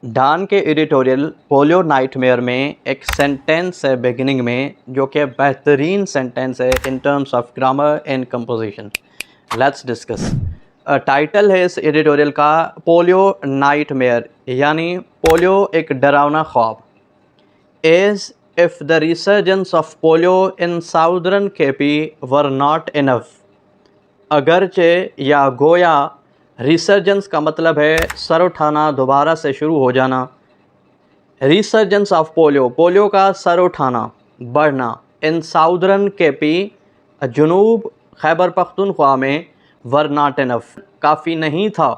डान के editorial polio nightmare में एक सेंटेंस है बिगिनिंग में जो कि बेहतरीन सेंटेंस है in terms of grammar and composition. Let's discuss. Title है इस एडिटोरियल का पोलियो नाइटमेयर, यानी पोलियो एक डरावना ख्वाब। As if the resurgence of polio in southern KP were not enough. अगरचे या गोया रिसर्जेंस का मतलब है सर उठाना, दोबारा से शुरू हो जाना। रिसर्जेंस ऑफ पोलियो, पोलियो का सर उठाना, बढ़ना। इन साउदर्न केपी, जुनूब खैबर पख्तूनख्वा में, वर नॉट इनफ, काफ़ी नहीं था।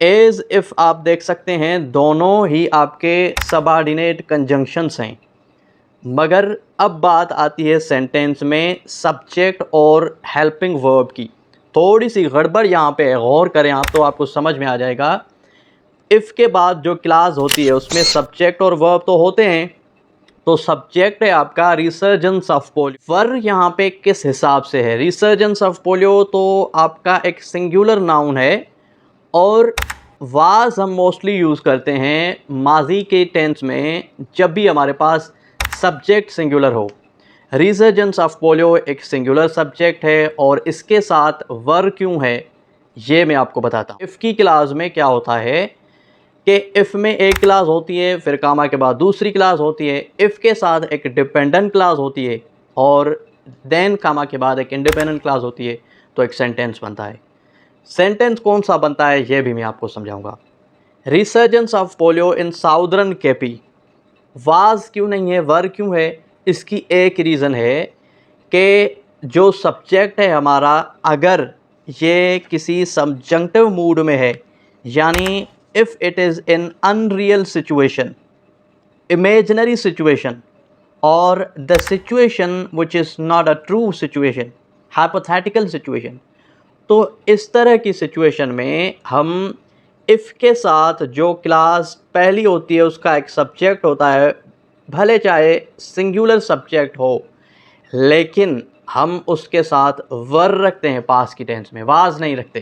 एज इफ़ आप देख सकते हैं दोनों ही आपके सबऑर्डिनेट कंजंक्शंस हैं, मगर अब बात आती है सेंटेंस में सब्जेक्ट और हेल्पिंग वर्ब की। थोड़ी सी गड़बड़ यहाँ पे गौर करें आप तो आपको समझ में आ जाएगा। इफ़ के बाद जो क्लास होती है उसमें सब्जेक्ट और वर्ब तो होते हैं, तो सब्जेक्ट है आपका रिसर्जेंस ऑफ पोलियो। वर यहाँ पे किस हिसाब से है? रिसर्जेंस ऑफ पोलियो तो आपका एक सिंगुलर नाउन है, और वाज हम मोस्टली यूज़ करते हैं माजी के टेंस में जब भी हमारे पास सब्जेक्ट सिंगुलर हो। रिसर्जेंस ऑफ पोलियो एक सिंगुलर सब्जेक्ट है और इसके साथ वर क्यों है ये मैं आपको बताता हूँ। इफ़ की क्लास में क्या होता है कि इफ़ में एक क्लास होती है, फिर कामा के बाद दूसरी क्लास होती है, इफ़ के साथ एक डिपेंडेंट क्लास होती है और देन कामा के बाद एक इंडिपेंडेंट क्लास होती है, तो एक सेंटेंस बनता है। सेंटेंस कौन सा बनता है ये भी मैं आपको समझाऊंगा। Resurgence of polio in southern KP, was क्यों नहीं है, वर क्यों है? इसकी एक रीज़न है कि जो सब्जेक्ट है हमारा, अगर ये किसी सबजंक्टिव मूड में है, यानी if it is in unreal situation, imaginary situation, और the situation which is not a true situation, hypothetical situation, तो इस तरह की सिचुएशन में हम इफ़ के साथ जो क्लास पहली होती है उसका एक सब्जेक्ट होता है, भले चाहे सिंगुलर सब्जेक्ट हो, लेकिन हम उसके साथ वर रखते हैं पास की टेंस में, वाज नहीं रखते,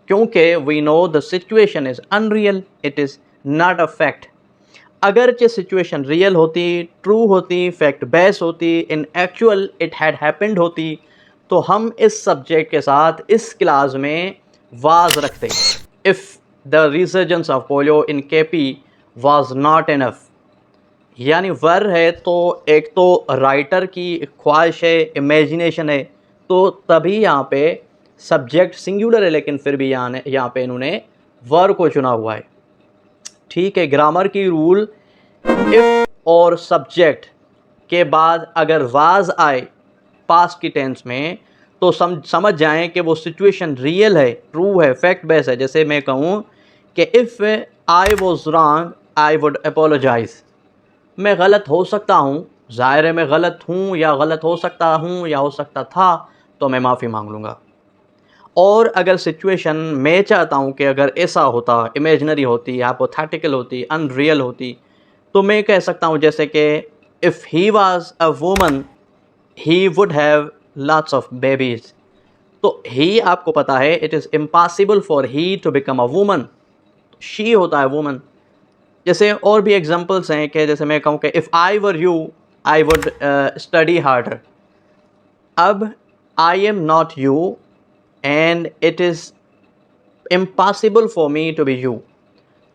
क्योंकि we know the situation is unreal, it is not a fact. अगरचे सिचुएशन रियल होती, ट्रू होती, फैक्ट बेस होती, in actual it had happened होती, तो हम इस सब्जेक्ट के साथ इस क्लास में वाज रखते। If the resurgence of polio in KP was not enough, यानी वर है तो एक तो राइटर की ख्वाहिश है, इमेजिनेशन है, तो तभी यहाँ पे सब्जेक्ट सिंगुलर है, लेकिन फिर भी यहाँ पे इन्होंने वर को चुना हुआ है। ठीक है, ग्रामर की रूल, इफ़ और सब्जेक्ट के बाद अगर वाज आए पास्ट की टेंस में, तो समझ जाएं कि वो सिचुएशन रियल है, ट्रू है, फैक्ट बेस है। जैसे मैं कहूँ कि if I was wrong I would apologise, मैं गलत हो सकता हूँ, ज़ाहिर है मैं गलत हूँ या गलत हो सकता हूँ या हो सकता था, तो मैं माफ़ी मांग लूँगा। और अगर सिचुएशन मैं चाहता हूँ कि अगर ऐसा होता, इमेजिनरी होती, हाइपोथेटिकल होती, अनरियल होती, तो मैं कह सकता हूँ जैसे कि if he was a woman he would have lots of babies. तो ही आपको पता है it is impossible for he to become a woman, she होता है वुमन। जैसे और भी एग्जांपल्स हैं कि जैसे मैं कहूँ कि if I were you I would study harder. अब I am not you and it is impossible for me to be you,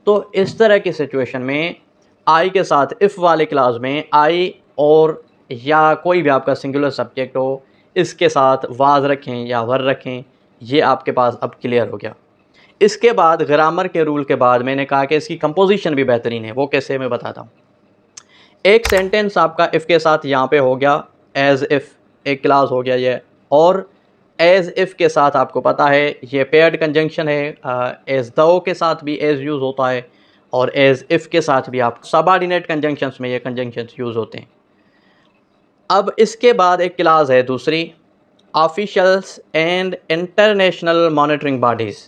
तो इस तरह की सिचुएशन में आई के साथ इफ़ वाले क्लास में आई और या कोई भी आपका सिंगुलर सब्जेक्ट हो, इसके साथ वाज रखें या वर रखें, ये आपके पास अब क्लियर हो गया। इसके बाद ग्रामर के रूल के बाद मैंने कहा कि इसकी कंपोजिशन भी बेहतरीन है, वो कैसे मैं बताता हूँ। एक सेंटेंस आपका इफ़ के साथ यहाँ पे हो गया, एज़ इफ़ एक क्लास हो गया ये, और एज़ इफ़ के साथ आपको पता है ये पेयर्ड कंजंक्शन है। एज़ दो के साथ भी एज़ यूज़ होता है, और एज़ इफ़ के साथ भी आप सबऑर्डिनेट कंजंक्शंस में ये कंजंक्शंस यूज़ होते हैं। अब इसके बाद एक क्लास है दूसरी, officials and international monitoring bodies,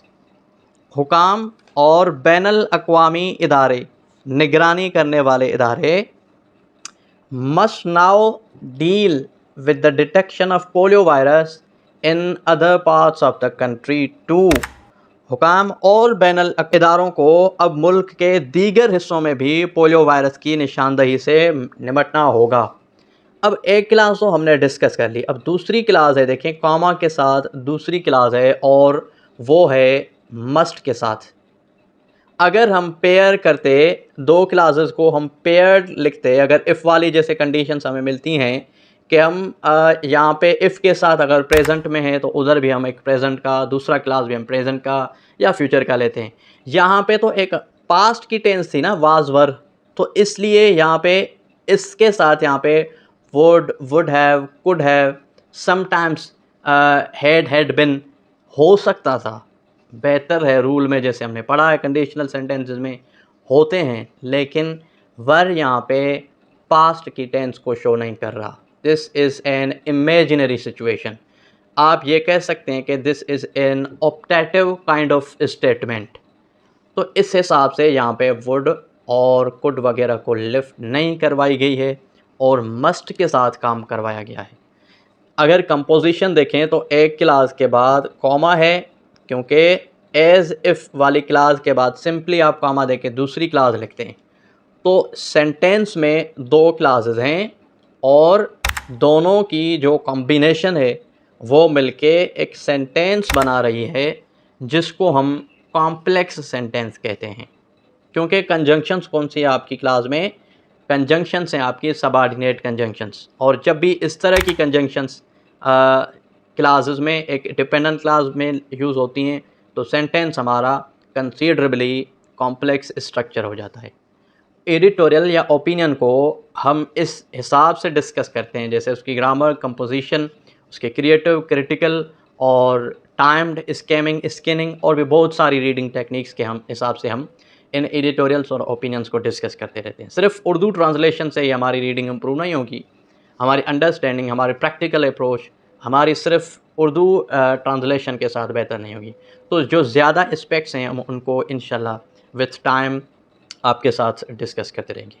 हुकाम और बैनुल अक़वामी इदारे, निगरानी करने वाले इदारे, must now deal with the detection of polio virus in other parts of the country too. हुकाम और बैनुल इदारों को अब मुल्क के दीगर हिस्सों में भी पोलियो वायरस की निशानदही से निपटना होगा। अब एक क्लास तो हमने डिस्कस कर ली, अब दूसरी क्लास है, देखें कॉमा के साथ दूसरी क्लास है और वो है मस्ट के साथ। अगर हम पेयर करते दो क्लासेस को, हम पेयर्ड लिखते, अगर इफ़ वाली जैसे कंडीशंस हमें मिलती हैं कि हम यहाँ पे इफ़ के साथ अगर प्रेजेंट में है तो उधर भी हम एक प्रेजेंट का, दूसरा क्लास भी हम प्रेजेंट का या फ्यूचर का लेते हैं। यहाँ पे तो एक पास्ट की टेंस थी ना, वाज वर, तो इसलिए यहाँ पे इसके साथ यहाँ पे would have, could have, sometimes had been हो सकता था। बेहतर है रूल में, जैसे हमने पढ़ा है कंडीशनल सेंटेंसेस में होते हैं, लेकिन वर यहाँ पे पास्ट की टेंस को शो नहीं कर रहा। This is an imaginary situation. आप ये कह सकते हैं कि this is an optative kind of statement. तो इस हिसाब से यहाँ पे वुड और कुड वगैरह को लिफ्ट नहीं करवाई गई है और मस्ट के साथ काम करवाया गया है। अगर कंपोजिशन देखें तो एक क्लास के बाद कॉमा है, क्योंकि एज़ इफ़ वाली क्लास के बाद सिंपली आप कॉमा देके दूसरी क्लास लिखते हैं। तो सेंटेंस में दो क्लासेस हैं और दोनों की जो कॉम्बिनेशन है वो मिलके एक सेंटेंस बना रही है, जिसको हम कॉम्प्लेक्स सेंटेंस कहते हैं। क्योंकि कंजंक्शंस कौन सी है आपकी क्लास में? कंजंक्शंस हैं आपकी सबऑर्डिनेट कंजंक्शंस, और जब भी इस तरह की कंजंक्शंस क्लासेस में एक डिपेंडेंट क्लास में यूज़ होती हैं तो सेंटेंस हमारा कंसीडरेबली कॉम्प्लेक्स स्ट्रक्चर हो जाता है। एडिटोरियल या ओपिनियन को हम इस हिसाब से डिस्कस करते हैं, जैसे उसकी ग्रामर, कंपोजिशन, उसके क्रिएटिव, क्रिटिकल और टाइम्ड, स्कैमिंग, स्किनिंग और भी बहुत सारी रीडिंग टेक्निक्स के हम हिसाब से हम इन एडिटोरियल्स और ओपिनियंस को डिस्कस करते रहते हैं। सिर्फ उर्दू ट्रांसलेशन से ही हमारी रीडिंग इम्प्रूव नहीं होगी, हमारी अंडरस्टैंडिंग, हमारी प्रैक्टिकल अप्रोच हमारी सिर्फ उर्दू ट्रांसलेशन के साथ बेहतर नहीं होगी। तो जो ज़्यादा एस्पेक्ट्स हैं हम उनको इंशाल्लाह विथ टाइम आपके साथ डिस्कस करते रहेंगे।